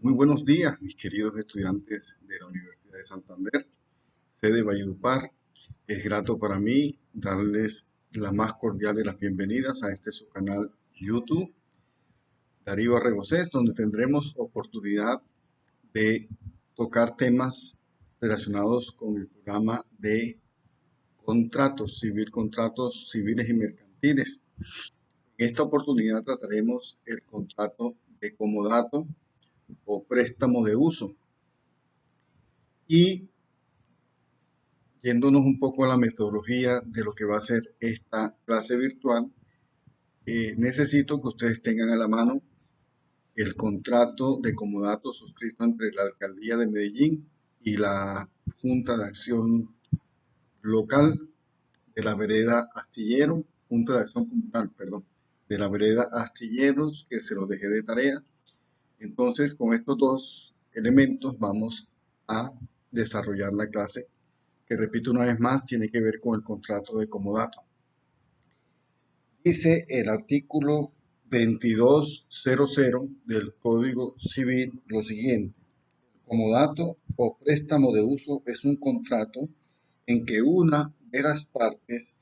Muy buenos días, mis queridos estudiantes de la Universidad de Santander, sede Valledupar. Es grato para mí darles la más cordial de las bienvenidas a este su canal YouTube, Darío Arregocés, donde tendremos oportunidad de tocar temas relacionados con el programa de contratos civiles y mercantiles. En esta oportunidad trataremos el contrato de comodato o préstamo de uso. Y yéndonos un poco a la metodología de lo que va a ser esta clase virtual, necesito que ustedes tengan a la mano el contrato de comodato suscrito entre la Alcaldía de Medellín y la Junta de Acción Local de la Vereda Astillero, Junta de Acción Comunal, perdón, de la Vereda Astilleros, que se los dejé de tarea. Entonces, con estos dos elementos vamos a desarrollar la clase que, repito una vez más, tiene que ver con el contrato de comodato. Dice el artículo 2200 del Código Civil lo siguiente: comodato o préstamo de uso es un contrato en que una de las partes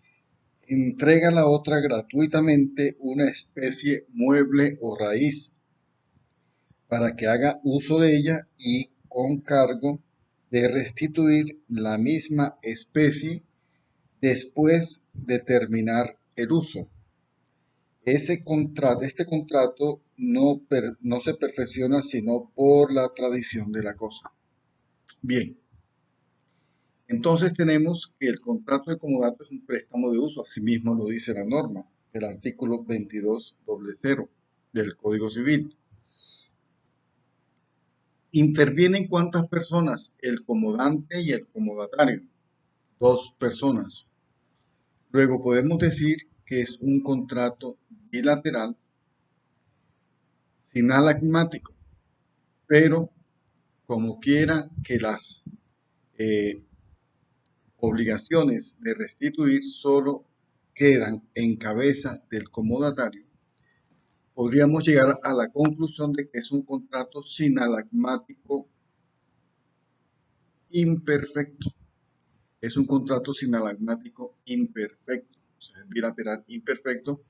entrega a la otra gratuitamente una especie mueble o raíz para que haga uso de ella y con cargo de restituir la misma especie después de terminar el uso. Este contrato no se perfecciona sino por la tradición de la cosa. Bien, entonces tenemos que el contrato de comodato es un préstamo de uso, así mismo lo dice la norma, el artículo 2200 del Código Civil. ¿Intervienen cuántas personas? El comodante y el comodatario, dos personas. Luego podemos decir que es un contrato bilateral sinalagmático, pero como quiera que las eh, obligaciones de restituir solo quedan en cabeza del comodatario, podríamos llegar a la conclusión de que es un contrato sinalagmático imperfecto. Es un contrato sinalagmático imperfecto, o sea, es bilateral imperfecto,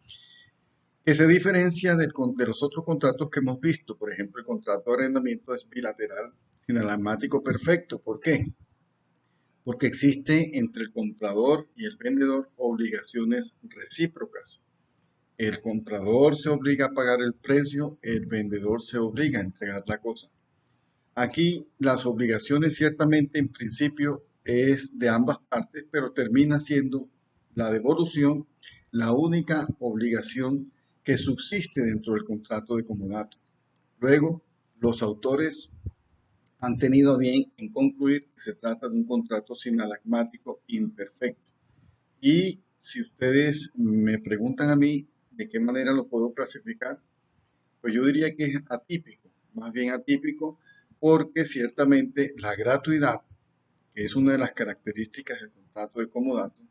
que se diferencia de los otros contratos que hemos visto. Por ejemplo, el contrato de arrendamiento es bilateral sinalagmático perfecto. ¿Por qué? Porque existe entre el comprador y el vendedor obligaciones recíprocas. El comprador se obliga a pagar el precio, el vendedor se obliga a entregar la cosa. Aquí las obligaciones ciertamente en principio es de ambas partes, pero termina siendo la devolución la única obligación que subsiste dentro del contrato de comodato. Luego, los autores han tenido a bien en concluir que se trata de un contrato sinalagmático imperfecto. Y si ustedes me preguntan a mí de qué manera lo puedo clasificar, pues yo diría que es atípico, más bien atípico, porque ciertamente la gratuidad, que es una de las características del contrato de comodato,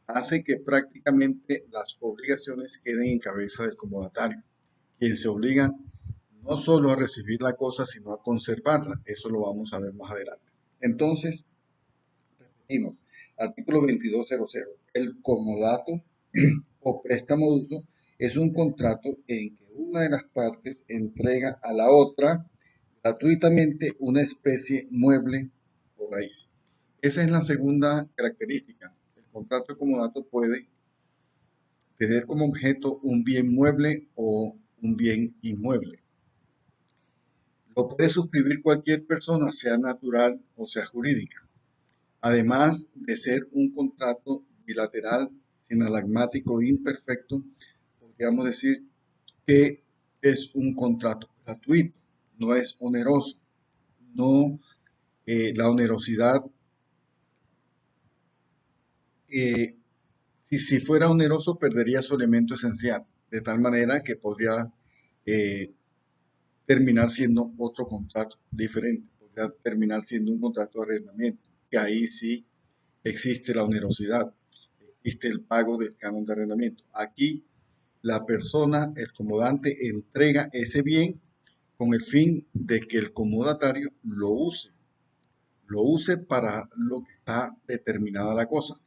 hace que prácticamente las obligaciones queden en cabeza del comodatario, quien se obliga no solo a recibir la cosa, sino a conservarla. Eso lo vamos a ver más adelante. Entonces, repetimos, artículo 2200. El comodato o préstamo de uso es un contrato en que una de las partes entrega a la otra gratuitamente una especie mueble o raíz. Esa es la segunda característica. El contrato de comodato puede tener como objeto un bien mueble o un bien inmueble. Lo puede suscribir cualquier persona, sea natural o sea jurídica. Además de ser un contrato bilateral, sinalagmático e imperfecto, podríamos decir que es un contrato gratuito, no es oneroso. No, la onerosidad, si fuera oneroso, perdería su elemento esencial, de tal manera que podría eh, terminar siendo otro contrato diferente, podría terminar siendo un contrato de arrendamiento, que ahí sí existe la onerosidad, existe el pago del canon de arrendamiento. Aquí la persona, el comodante, entrega ese bien con el fin de que el comodatario lo use para lo que está determinada la cosa.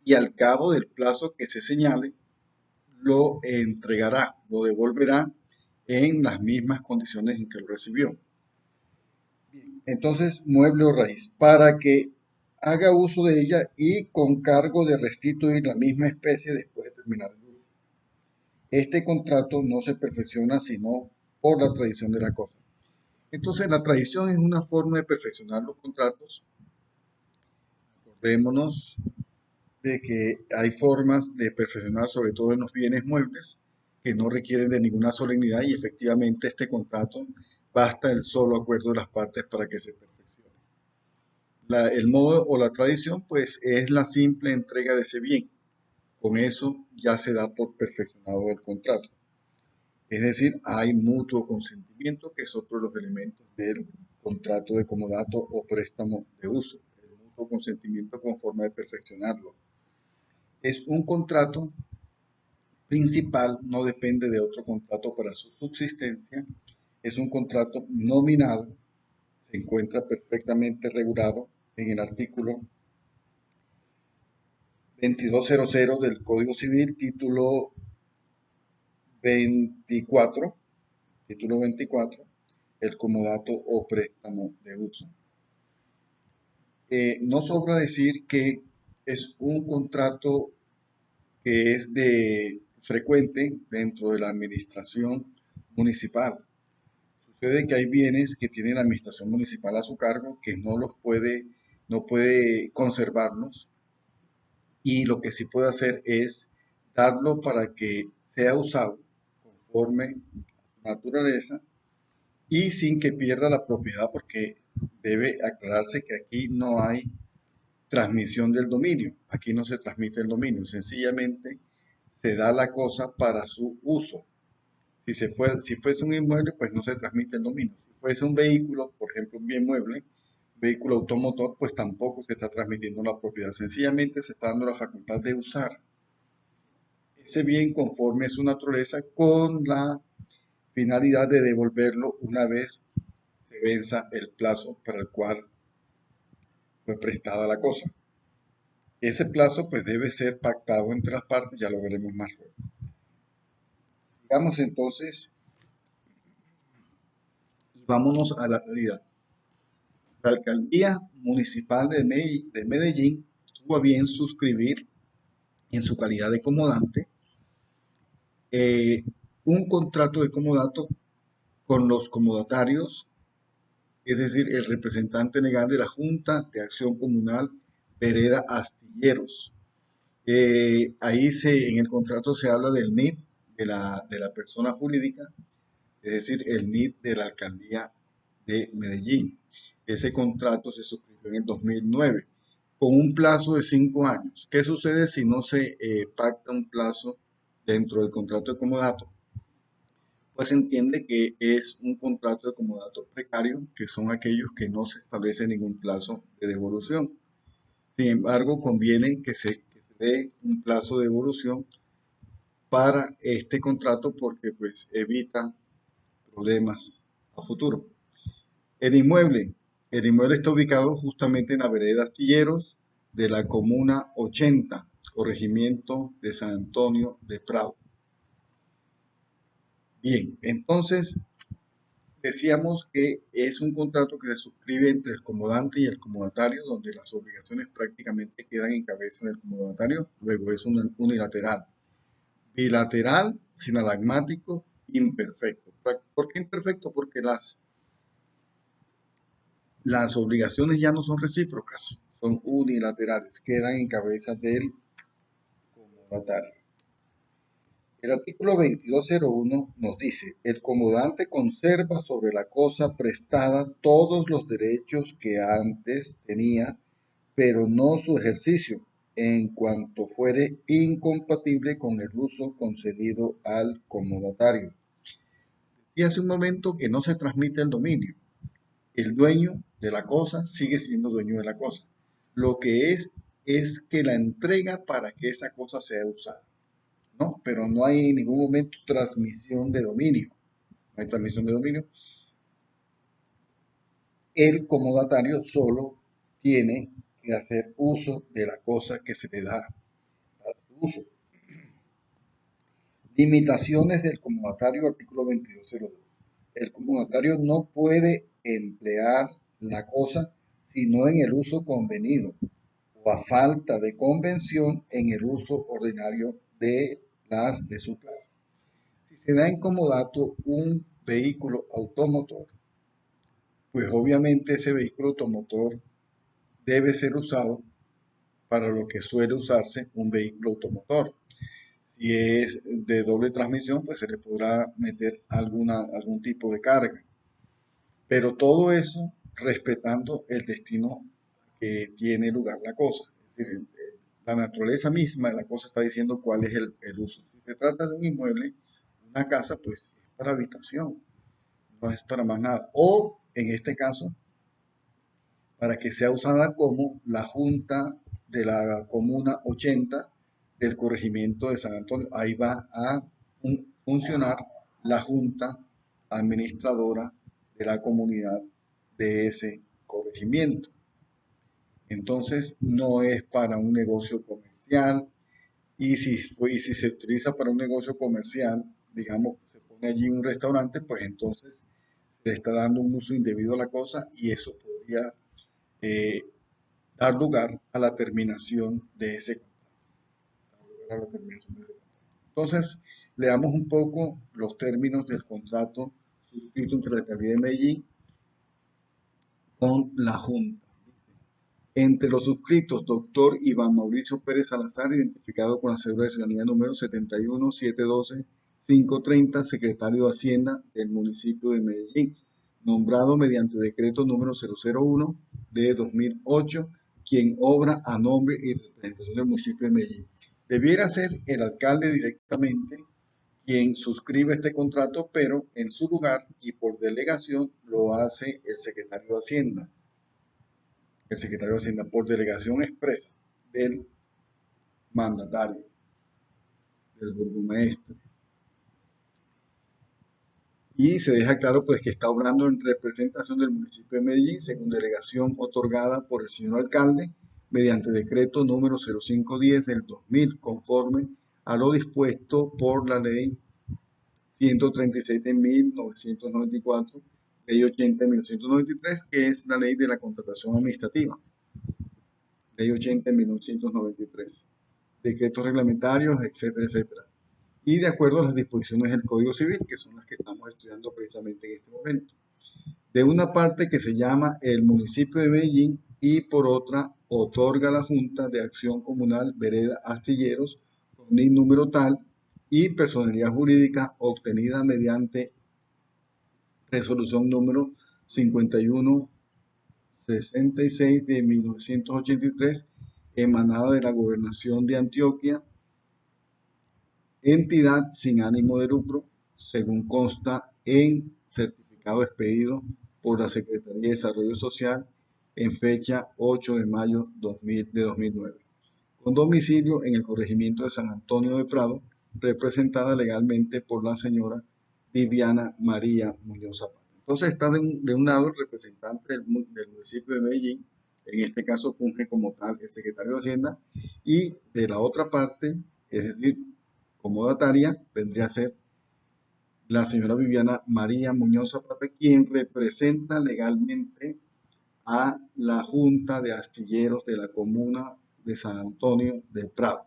Y al cabo del plazo que se señale, lo entregará, lo devolverá en las mismas condiciones en que lo recibió. Entonces, mueble o raíz, para que haga uso de ella y con cargo de restituir la misma especie después de terminar el uso. Este contrato no se perfecciona sino por la tradición de la cosa. Entonces, la tradición es una forma de perfeccionar los contratos. Acordémonos de que hay formas de perfeccionar, sobre todo en los bienes muebles, que no requieren de ninguna solemnidad y efectivamente este contrato basta el solo acuerdo de las partes para que se perfeccione. El modo o la tradición, pues, es la simple entrega de ese bien. Con eso ya se da por perfeccionado el contrato. Es decir, hay mutuo consentimiento, que es otro de los elementos del contrato de comodato o préstamo de uso. El mutuo consentimiento con forma de perfeccionarlo. Es un contrato principal, no depende de otro contrato para su subsistencia. Es un contrato nominal, se encuentra perfectamente regulado en el artículo 2200 del Código Civil, título 24, el comodato o préstamo de uso. No sobra decir que es un contrato que es de frecuente dentro de la administración municipal. Sucede que hay bienes que tiene la administración municipal a su cargo que no puede conservarlos, y lo que sí puede hacer es darlo para que sea usado conforme a su naturaleza y sin que pierda la propiedad, porque debe aclararse que aquí no hay transmisión del dominio, aquí no se transmite el dominio, sencillamente se da la cosa para su uso. Si fuese un inmueble, pues no se transmite el dominio. Si fuese un vehículo, por ejemplo, un bien mueble, vehículo automotor, pues tampoco se está transmitiendo la propiedad. Sencillamente se está dando la facultad de usar ese bien conforme a su naturaleza con la finalidad de devolverlo una vez se venza el plazo para el cual fue prestada la cosa. Ese plazo pues debe ser pactado entre las partes, ya lo veremos más luego. Sigamos entonces y vámonos a la realidad. La alcaldía municipal de Medellín tuvo a bien suscribir en su calidad de comodante un contrato de comodato con los comodatarios, es decir, el representante legal de la Junta de Acción Comunal Vereda Astilleros. Ahí en el contrato se habla del NID de la persona jurídica, es decir, el NID de la alcaldía de Medellín. Ese contrato se suscribió en el 2009 con un plazo de 5 años. ¿Qué sucede si no se pacta un plazo dentro del contrato de comodato? Pues se entiende que es un contrato de comodato precario, que son aquellos que no se establece ningún plazo de devolución. Sin embargo, conviene que se dé un plazo de devolución para este contrato porque pues evita problemas a futuro. El inmueble. El inmueble está ubicado justamente en la vereda Astilleros de la comuna 80, corregimiento de San Antonio de Prado. Bien, entonces decíamos que es un contrato que se suscribe entre el comodante y el comodatario, donde las obligaciones prácticamente quedan en cabeza del comodatario. Luego es unilateral. Bilateral, sinalagmático, imperfecto. ¿Por qué imperfecto? Porque las obligaciones ya no son recíprocas, son unilaterales, quedan en cabeza del comodatario. El artículo 2201 nos dice: el comodante conserva sobre la cosa prestada todos los derechos que antes tenía, pero no su ejercicio, en cuanto fuere incompatible con el uso concedido al comodatario. Y hace un momento que no se transmite el dominio. El dueño de la cosa sigue siendo dueño de la cosa. Lo que es que la entrega para que esa cosa sea usada, ¿no? Pero no hay en ningún momento transmisión de dominio, no hay transmisión de dominio, el comodatario solo tiene que hacer uso de la cosa que se le da a su uso. Limitaciones del comodatario, artículo 2202. El comodatario no puede emplear la cosa sino en el uso convenido o a falta de convención en el uso ordinario de las de su clase. Si se da en comodato un vehículo automotor, pues obviamente ese vehículo automotor debe ser usado para lo que suele usarse un vehículo automotor. Si es de doble transmisión, pues se le podrá meter algún tipo de carga. Pero todo eso respetando el destino que tiene lugar la cosa. Es decir, la naturaleza misma de la cosa está diciendo cuál es el uso. Si se trata de un inmueble, una casa, pues es para habitación, no es para más nada. O, en este caso, para que sea usada como la Junta de la Comuna 80 del corregimiento de San Antonio. Ahí va a funcionar la Junta Administradora de la comunidad de ese corregimiento. Entonces, no es para un negocio comercial, y si se utiliza para un negocio comercial, digamos, se pone allí un restaurante, pues entonces le está dando un uso indebido a la cosa y eso podría eh, dar lugar a la terminación de ese contrato. Entonces, leamos un poco los términos del contrato suscrito entre la Alcaldía de Medellín con la Junta. Entre los suscritos, doctor Iván Mauricio Pérez Salazar, identificado con la cédula de ciudadanía número 71-712-530, secretario de Hacienda del municipio de Medellín, nombrado mediante decreto número 001 de 2008, quien obra a nombre y representación del municipio de Medellín. Debiera ser el alcalde directamente quien suscribe este contrato, pero en su lugar y por delegación lo hace el secretario de Hacienda. El secretario de Hacienda por delegación expresa del mandatario, del burgomaestre. Y se deja claro pues que está obrando en representación del municipio de Medellín según delegación otorgada por el señor alcalde mediante decreto número 0510 del 2000 conforme a lo dispuesto por la ley 136 de 1994, ley 80 de 1993, que es la ley de la contratación administrativa. Ley 80 de 1993, decretos reglamentarios, etcétera, etcétera. Y de acuerdo a las disposiciones del Código Civil, que son las que estamos estudiando precisamente en este momento. De una parte que se llama el municipio de Medellín y por otra otorga la Junta de Acción Comunal Vereda Astilleros con NIN número tal y personalidad jurídica obtenida mediante resolución número 5166 de 1983 emanada de la Gobernación de Antioquia, entidad sin ánimo de lucro, según consta en certificado expedido por la Secretaría de Desarrollo Social en fecha 8 de mayo de 2009, con domicilio en el corregimiento de San Antonio de Prado, representada legalmente por la señora Viviana María Muñoz Zapata. Entonces está de un lado el representante del municipio de Medellín, en este caso funge como tal el secretario de Hacienda, y de la otra parte, es decir, comodataria, vendría a ser la señora Viviana María Muñoz Zapata, quien representa legalmente a la Junta de Astilleros de la Comuna de San Antonio de Prado.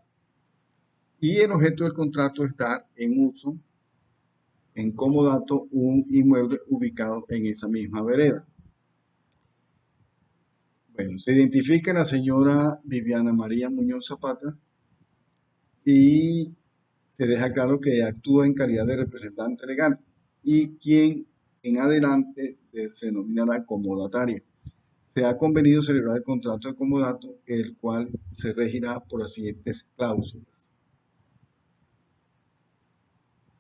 Y el objeto del contrato es dar en uso, en comodato, un inmueble ubicado en esa misma vereda. Bueno, se identifica la señora Viviana María Muñoz Zapata y se deja claro que actúa en calidad de representante legal y quien en adelante se denominará comodataria. Se ha convenido celebrar el contrato de comodato, el cual se regirá por las siguientes cláusulas.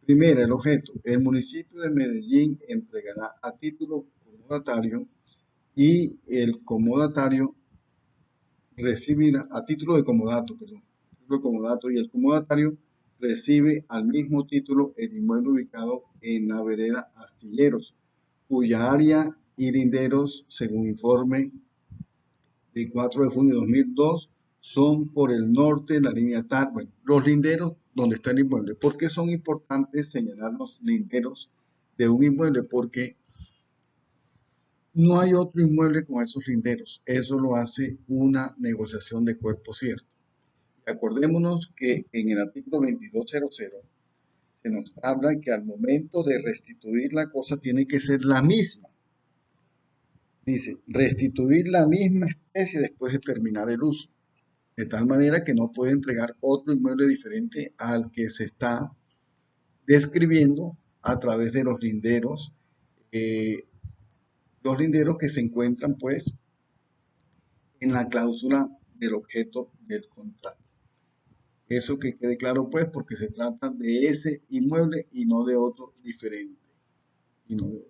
Primera, el objeto. El municipio de Medellín entregará a título comodatario y el comodatario recibirá, a título de comodato, perdón, título de comodato y el comodatario recibe al mismo título el inmueble ubicado en la vereda Astilleros, cuya área y linderos, según informe de 4 de junio de 2002, son por el norte de la línea tal. Bueno, los linderos donde está el inmueble. ¿Por qué son importantes señalar los linderos de un inmueble? Porque no hay otro inmueble con esos linderos. Eso lo hace una negociación de cuerpo cierto. Acordémonos que en el artículo 2200 se nos habla que al momento de restituir la cosa tiene que ser la misma. Dice, restituir la misma especie después de terminar el uso, de tal manera que no puede entregar otro inmueble diferente al que se está describiendo a través de eh, los linderos que se encuentran pues en la cláusula del objeto del contrato. Eso que quede claro pues, porque se trata de ese inmueble y no de otro diferente. Bueno,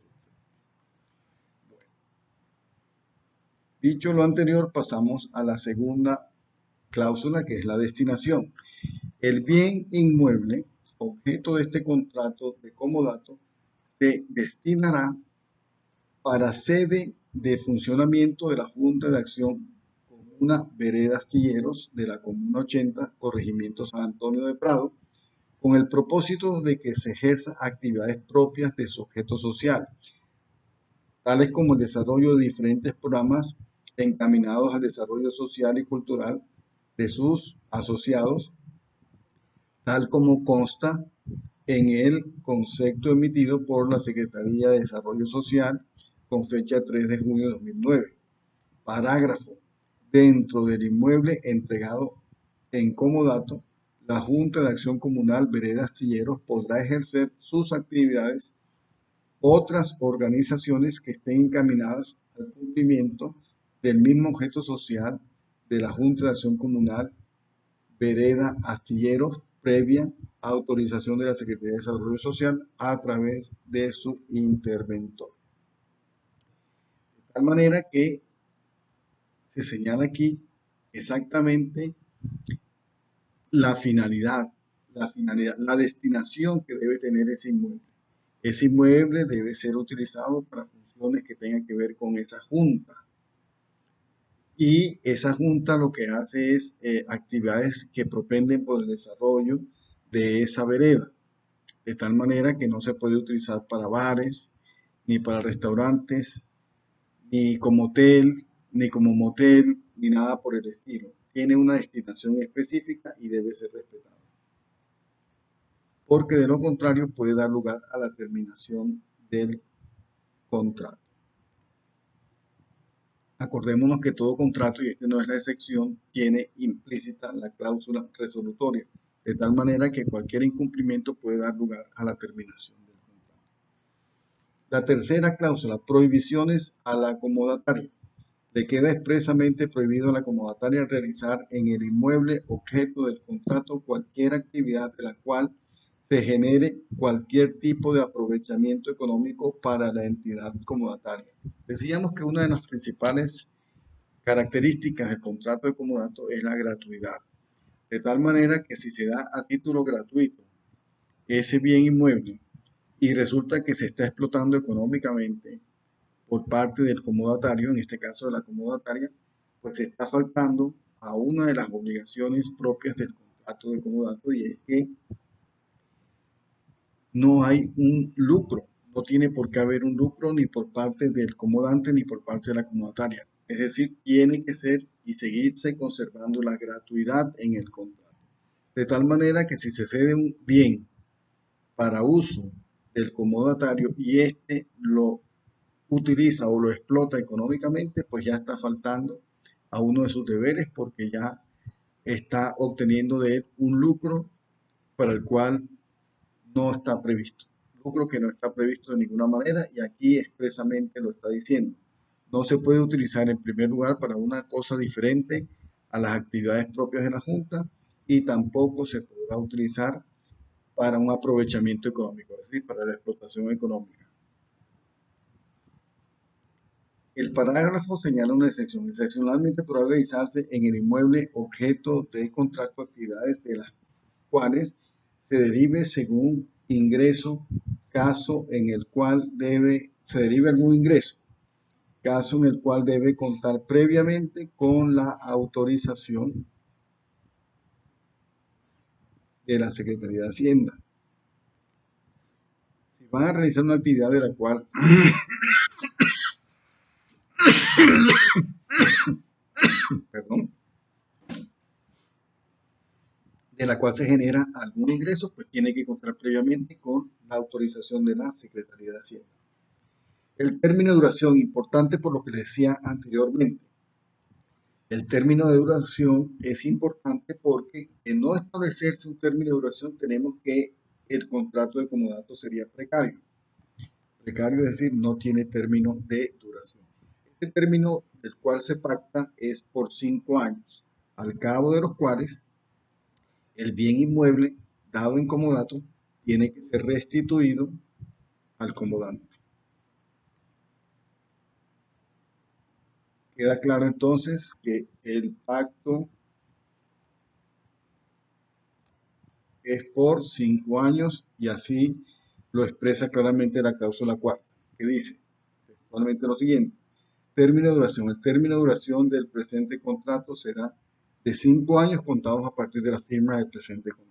dicho lo anterior, pasamos a la segunda cláusula, que es la destinación. El bien inmueble, objeto de este contrato de comodato, se destinará para sede de funcionamiento de la Junta de Acción Comuna Vereda Astilleros de la Comuna 80, Corregimiento San Antonio de Prado, con el propósito de que se ejerza actividades propias de su objeto social, tales como el desarrollo de diferentes programas encaminados al desarrollo social y cultural de sus asociados, tal como consta en el concepto emitido por la Secretaría de Desarrollo Social con fecha 3 de junio de 2009. Parágrafo. Dentro del inmueble entregado en comodato, la Junta de Acción Comunal Vereda Astilleros podrá ejercer sus actividades otras organizaciones que estén encaminadas al cumplimiento del mismo objeto social de la Junta de Acción Comunal Vereda Astilleros, previa autorización de la Secretaría de Desarrollo Social a través de su interventor. De tal manera que se señala aquí exactamente la destinación que debe tener ese inmueble. Ese inmueble debe ser utilizado para funciones que tengan que ver con esa junta. Y esa junta lo que hace es actividades que propenden por el desarrollo de esa vereda, de tal manera que no se puede utilizar para bares, ni para restaurantes, ni como hotel, ni como motel, ni nada por el estilo. Tiene una destinación específica y debe ser respetada, porque de lo contrario puede dar lugar a la terminación del contrato. Acordémonos que todo contrato, y este no es la excepción, tiene implícita la cláusula resolutoria, de tal manera que cualquier incumplimiento puede dar lugar a la terminación del contrato. La tercera cláusula, prohibiciones a la acomodataria. Le queda expresamente prohibido a la acomodataria realizar en el inmueble objeto del contrato cualquier actividad de la cual se genere cualquier tipo de aprovechamiento económico para la entidad acomodataria. Decíamos que una de las principales características del contrato de comodato es la gratuidad, de tal manera que si se da a título gratuito ese bien inmueble y resulta que se está explotando económicamente por parte del comodatario, en este caso de la comodataria, pues se está faltando a una de las obligaciones propias del contrato de comodato, y es que no hay un lucro, no tiene por qué haber un lucro ni por parte del comodante ni por parte de la comodataria. Es decir, tiene que ser y seguirse conservando la gratuidad en el contrato. De tal manera que si se cede un bien para uso del comodatario y éste lo utiliza o lo explota económicamente, pues ya está faltando a uno de sus deberes, porque ya está obteniendo de él un lucro para el cual no está previsto. Lucro que no está previsto de ninguna manera, y aquí expresamente lo está diciendo. No se puede utilizar en primer lugar para una cosa diferente a las actividades propias de la Junta, y tampoco se podrá utilizar para un aprovechamiento económico, es decir, para la explotación económica. El parágrafo señala una excepción. Excepcionalmente podrá realizarse en el inmueble objeto de contrato actividades de las cuales se derive según ingreso, caso en el cual se derive algún ingreso, caso en el cual debe contar previamente con la autorización de la Secretaría de Hacienda. Si van a realizar una actividad de la cual perdón, de la cual se genera algún ingreso, pues tiene que contar previamente con la autorización de la Secretaría de Hacienda. El término de duración, importante por lo que les decía anteriormente. El término de duración es importante porque de no establecerse un término de duración tenemos que el contrato de comodato sería precario. Precario es decir, no tiene término de duración. Este término del cual se pacta es por 5 años, al cabo de los cuales el bien inmueble dado en comodato tiene que ser restituido al comodante. Queda claro entonces que el pacto es por 5 años y así lo expresa claramente la cláusula cuarta, que dice textualmente lo siguiente: término de duración. El término de duración del presente contrato será de 5 años contados a partir de la firma del presente contrato.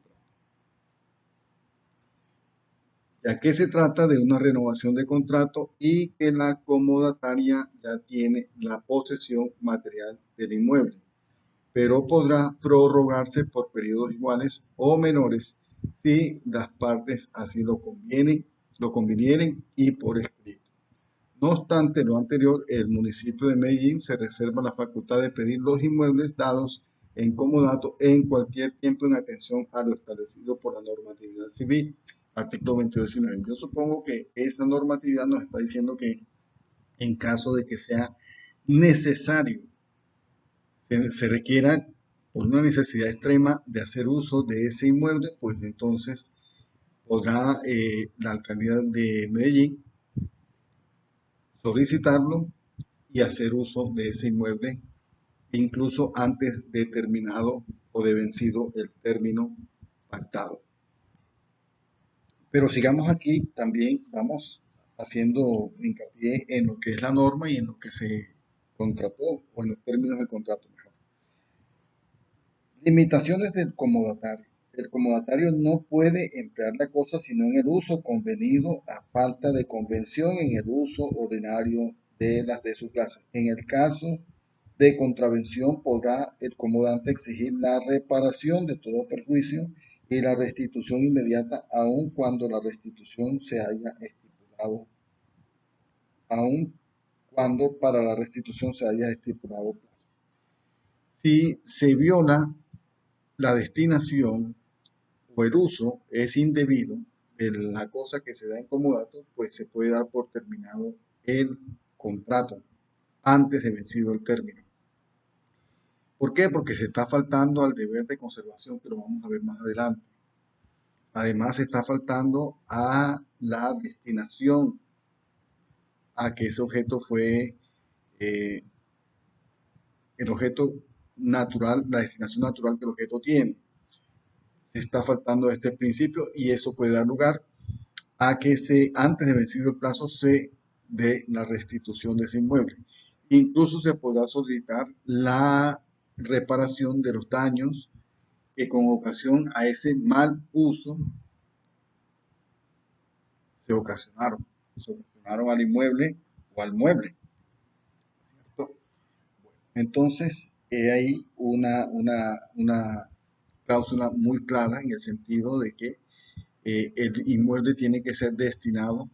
Ya que se trata de una renovación de contrato y que la comodataria ya tiene la posesión material del inmueble, pero podrá prorrogarse por periodos iguales o menores si las partes así lo convinieren y por escrito. No obstante lo anterior, el municipio de Medellín se reserva la facultad de pedir los inmuebles dados en comodato en cualquier tiempo en atención a lo establecido por la normatividad civil, artículo 22.19. Yo supongo que esa normatividad nos está diciendo que en caso de que sea necesario, se requiera por una necesidad extrema de hacer uso de ese inmueble, pues entonces podrá la alcaldía de Medellín solicitarlo y hacer uso de ese inmueble incluso antes de terminado o de vencido el término pactado. Pero sigamos aquí, también vamos haciendo hincapié en lo que es la norma y en lo que se contrató o en los términos del contrato. Limitaciones del comodatario. El comodatario no puede emplear la cosa sino en el uso convenido a falta de convención en el uso ordinario de las de su clase. En el caso de contravención podrá el comodante exigir la reparación de todo perjuicio y la restitución inmediata aun cuando la restitución se haya estipulado, aun cuando para la restitución se haya estipulado plazo. Si se viola la destinación o el uso es indebido de la cosa que se da en comodato, pues se puede dar por terminado el contrato antes de vencido el término. ¿Por qué? Porque se está faltando al deber de conservación, que lo vamos a ver más adelante. Además, se está faltando a la destinación, a que ese objeto fue el objeto natural, la destinación natural que el objeto tiene. Se está faltando a este principio y eso puede dar lugar a que antes de vencido el plazo se dé la restitución de ese inmueble. Incluso se podrá solicitar la reparación de los daños que con ocasión a ese mal uso se ocasionaron al inmueble o al mueble, ¿cierto? Entonces, hay una cláusula muy clara en el sentido de que el inmueble tiene que ser destinado,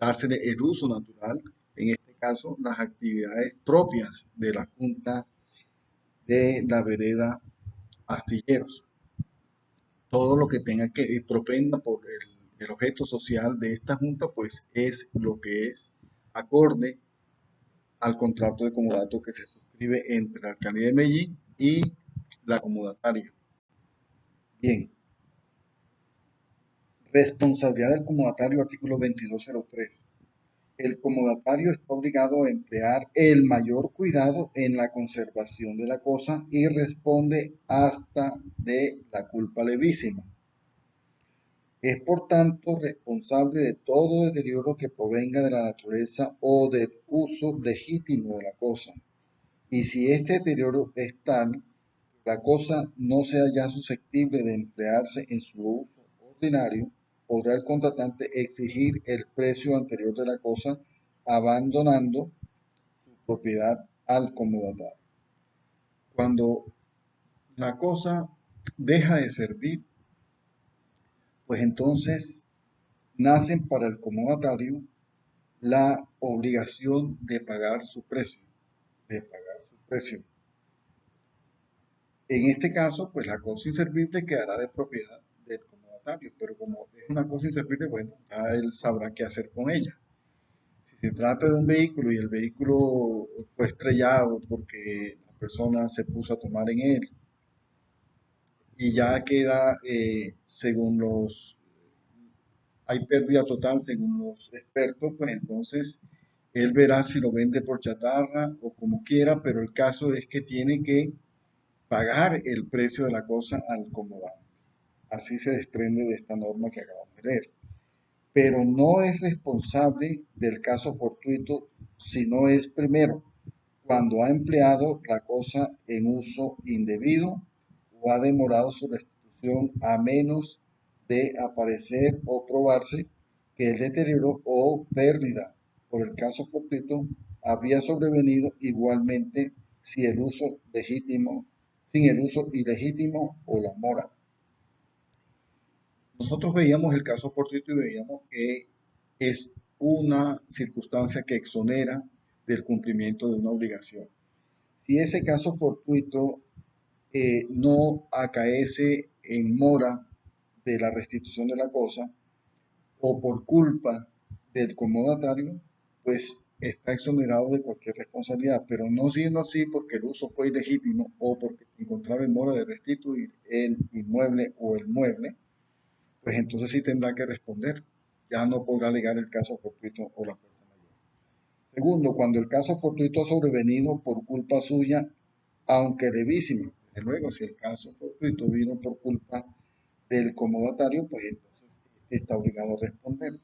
dársele el uso natural, en este caso las actividades propias de la Junta de la Vereda Astilleros. Todo lo que tenga que propenda por el objeto social de esta Junta, pues es lo que es acorde al contrato de comodato que se suscribe entre la Alcaldía de Medellín y la comodataria. Bien. Responsabilidad del comodatario, artículo 2203. El comodatario está obligado a emplear el mayor cuidado en la conservación de la cosa y responde hasta de la culpa levísima. Es por tanto responsable de todo deterioro que provenga de la naturaleza o del uso legítimo de la cosa. Y si este deterioro es tal, la cosa no sea ya susceptible de emplearse en su uso ordinario, podrá el contratante exigir el precio anterior de la cosa, abandonando su propiedad al comodatario. Cuando la cosa deja de servir, pues entonces nacen para el comodatario la obligación de pagar su precio, de pagar su precio. En este caso, pues la cosa inservible quedará de propiedad del comodatario, pero como es una cosa inservible, bueno, ya él sabrá qué hacer con ella. Si se trata de un vehículo y el vehículo fue estrellado porque la persona se puso a tomar en él y ya queda, según hay pérdida total según los expertos, pues entonces él verá si lo vende por chatarra o como quiera, pero el caso es que tiene que pagar el precio de la cosa al comodante. Así se desprende de esta norma que acabamos de leer. Pero no es responsable del caso fortuito si no es primero cuando ha empleado la cosa en uso indebido o ha demorado su restitución a menos de aparecer o probarse que el deterioro o pérdida por el caso fortuito habría sobrevenido igualmente si el uso legítimo, sin el uso ilegítimo o la mora. Nosotros veíamos el caso fortuito y veíamos que es una circunstancia que exonera del cumplimiento de una obligación. Si ese caso fortuito no acaece en mora de la restitución de la cosa o por culpa del comodatario, pues está exonerado de cualquier responsabilidad, pero no siendo así porque el uso fue ilegítimo o porque se encontraba en mora de restituir el inmueble o el mueble, pues entonces sí tendrá que responder. Ya no podrá alegar el caso fortuito o la fuerza mayor. Segundo, cuando el caso fortuito ha sobrevenido por culpa suya, aunque levísima. Desde luego, si el caso fortuito vino por culpa del comodatario, pues entonces está obligado a responder.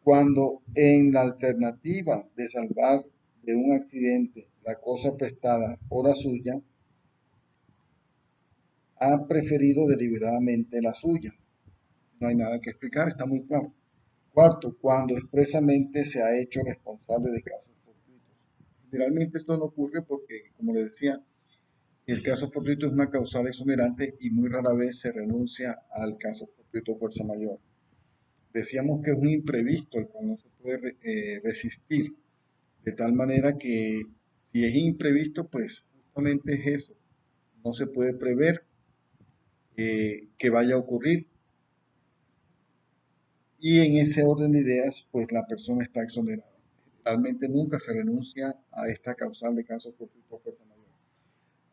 Cuando en la alternativa de salvar de un accidente la cosa prestada o la suya, ha preferido deliberadamente la suya. No hay nada que explicar, está muy claro. Cuarto, cuando expresamente se ha hecho responsable de casos fortuitos. Generalmente esto no ocurre porque, como le decía, el caso fortuito es una causal exonerante y muy rara vez se renuncia al caso fortuito fuerza mayor. Decíamos que es un imprevisto el cual no se puede resistir, de tal manera que si es imprevisto, pues justamente es eso. No se puede prever que vaya a ocurrir y en ese orden de ideas, pues la persona está exonerada. Realmente nunca se renuncia a esta causal de caso fortuito fuerza mayor.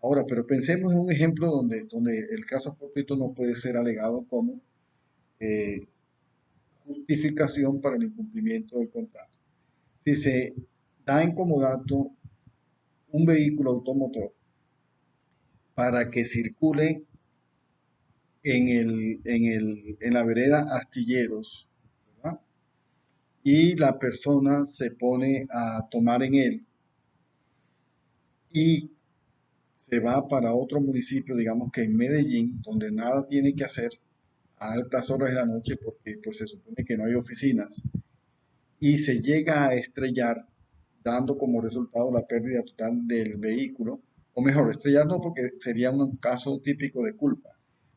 Ahora, pero pensemos en un ejemplo donde el caso fortuito no puede ser alegado como eh, justificación para el incumplimiento del contrato. Si se da en comodato un vehículo automotor para que circule en la vereda Astilleros, ¿verdad? Y la persona se pone a tomar en él y se va para otro municipio, digamos que en Medellín, donde nada tiene que hacer a altas horas de la noche porque pues se supone que no hay oficinas y se llega a estrellar dando como resultado la pérdida total del vehículo, o mejor, estrellar no porque sería un caso típico de culpa,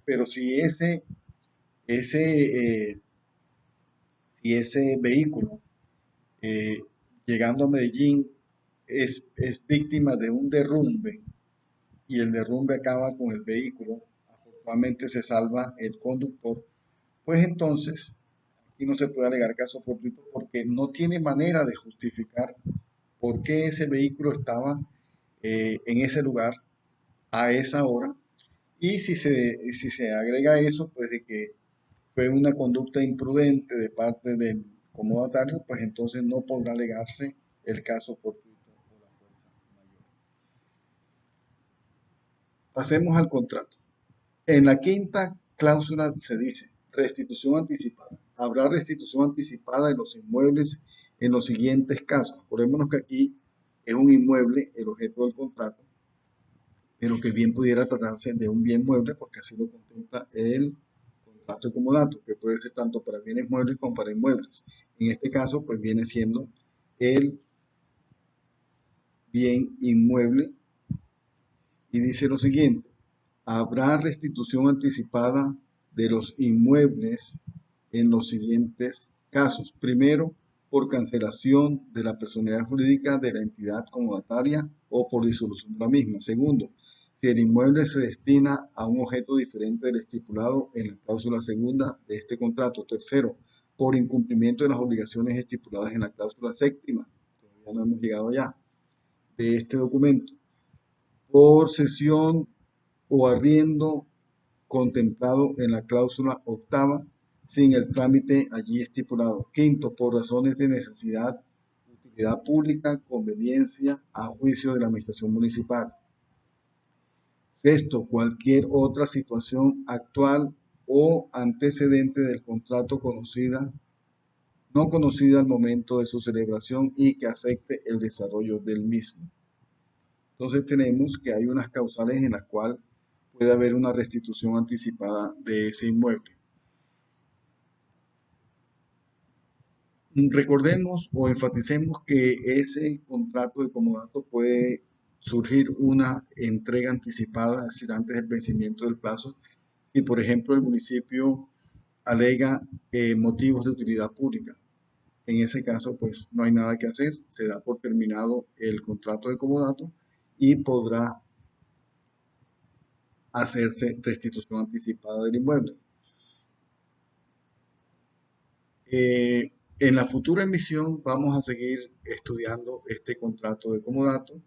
pero ese, eh, si ese vehículo eh, llegando a Medellín es víctima de un derrumbe y el derrumbe acaba con el vehículo, afortunadamente se salva el conductor, pues entonces aquí no se puede alegar caso fortuito porque no tiene manera de justificar por qué ese vehículo estaba en ese lugar a esa hora. Y si se agrega eso, pues de que fue una conducta imprudente de parte del comodatario, pues entonces no podrá alegarse el caso fortuito o la fuerza mayor. Pasemos al contrato. En la quinta cláusula se dice, Restitución anticipada. Habrá restitución anticipada de los inmuebles en los siguientes casos. Acordémonos que aquí es un inmueble el objeto del contrato, pero que bien pudiera tratarse de un bien mueble porque así lo contempla el contrato de comodato, que puede ser tanto para bienes muebles como para inmuebles. En este caso, pues viene siendo el bien inmueble y dice lo siguiente: habrá restitución anticipada de los inmuebles en los siguientes casos. Primero, por cancelación de la personalidad jurídica de la entidad comodataria o por disolución de la misma. Segundo, si el inmueble se destina a un objeto diferente del estipulado en la cláusula segunda de este contrato. Tercero, por incumplimiento de las obligaciones estipuladas en la cláusula séptima. Todavía no hemos llegado allá de este documento. Por cesión o arriendo contemplado en la cláusula octava sin el trámite allí estipulado. Quinto, por razones de necesidad, utilidad pública, conveniencia, a juicio de la administración municipal. Sexto, cualquier otra situación actual o antecedente del contrato no conocida al momento de su celebración y que afecte el desarrollo del mismo. Entonces tenemos que hay unas causales en las cuales puede haber una restitución anticipada de ese inmueble. Recordemos o enfaticemos que ese contrato de comodato puede surgir una entrega anticipada, es decir, antes del vencimiento del plazo, si por ejemplo el municipio alega motivos de utilidad pública. En ese caso, pues no hay nada que hacer, se da por terminado el contrato de comodato y podrá hacerse restitución anticipada del inmueble. En la futura emisión vamos a seguir estudiando este contrato de comodato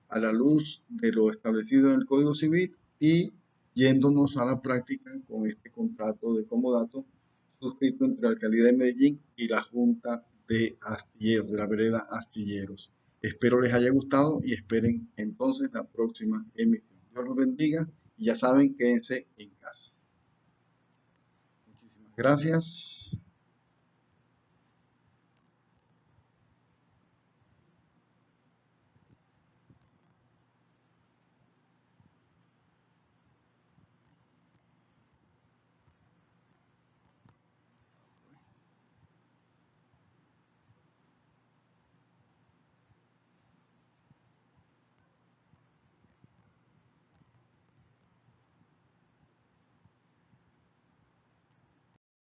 a la luz de lo establecido en el Código Civil y yéndonos a la práctica con este contrato de comodato suscrito entre la Alcaldía de Medellín y la Junta de Astilleros, de la Vereda Astilleros. Espero les haya gustado y esperen entonces la próxima emisión. Dios los bendiga y ya saben, quédense en casa. Muchísimas gracias.